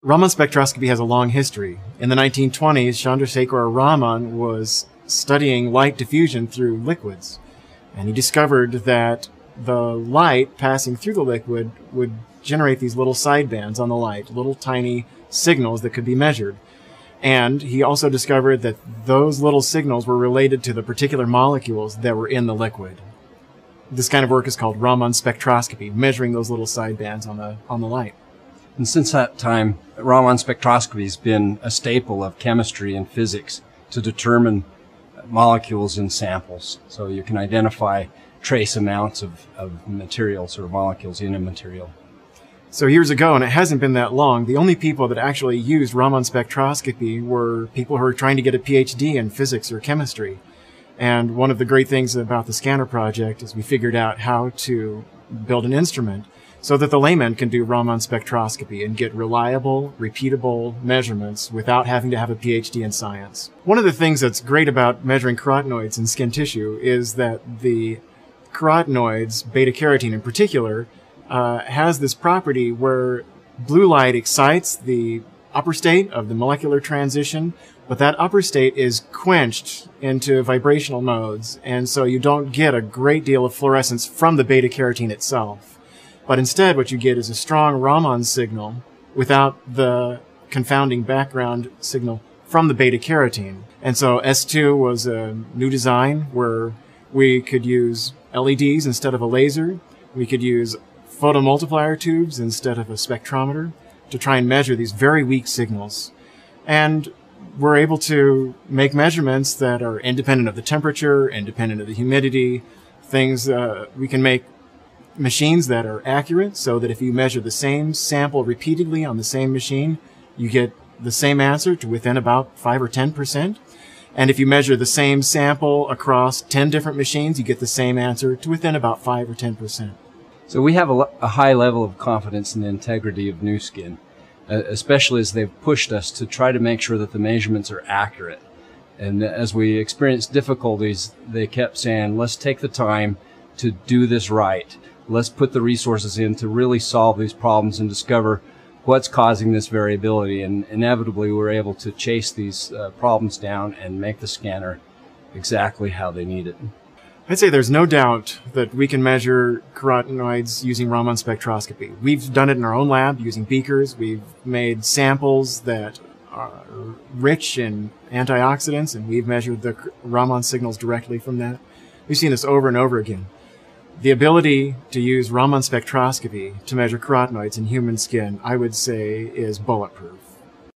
Raman spectroscopy has a long history. In the 1920s, Chandrasekhar Raman was studying light diffusion through liquids, and he discovered that the light passing through the liquid would generate these little sidebands on the light, little tiny signals that could be measured. And he also discovered that those little signals were related to the particular molecules that were in the liquid. This kind of work is called Raman spectroscopy, measuring those little sidebands on the light. And since that time, Raman spectroscopy has been a staple of chemistry and physics to determine molecules in samples. So you can identify trace amounts of materials or molecules in a material. So years ago, and it hasn't been that long, the only people that actually used Raman spectroscopy were people who were trying to get a PhD in physics or chemistry. And one of the great things about the scanner project is we figured out how to build an instrument so that the layman can do Raman spectroscopy and get reliable, repeatable measurements without having to have a PhD in science. One of the things that's great about measuring carotenoids in skin tissue is that the carotenoids, beta-carotene in particular, has this property where blue light excites the upper state of the molecular transition, but that upper state is quenched into vibrational modes, and so you don't get a great deal of fluorescence from the beta-carotene itself. But instead, what you get is a strong Raman signal without the confounding background signal from the beta-carotene. And so S2 was a new design where we could use LEDs instead of a laser. We could use photomultiplier tubes instead of a spectrometer to try and measure these very weak signals. And we're able to make measurements that are independent of the temperature, independent of the humidity, things we can make machines that are accurate so that if you measure the same sample repeatedly on the same machine, you get the same answer to within about 5 or 10%. And if you measure the same sample across 10 different machines, you get the same answer to within about 5 or 10%. So we have a high level of confidence in the integrity of Nu Skin, especially as they've pushed us to try to make sure that the measurements are accurate. And as we experienced difficulties, they kept saying, let's take the time to do this right. Let's put the resources in to really solve these problems and discover what's causing this variability. And inevitably, we're able to chase these problems down and make the scanner exactly how they need it. I'd say there's no doubt that we can measure carotenoids using Raman spectroscopy. We've done it in our own lab using beakers. We've made samples that are rich in antioxidants, and we've measured the Raman signals directly from that. We've seen this over and over again. The ability to use Raman spectroscopy to measure carotenoids in human skin, I would say, is bulletproof.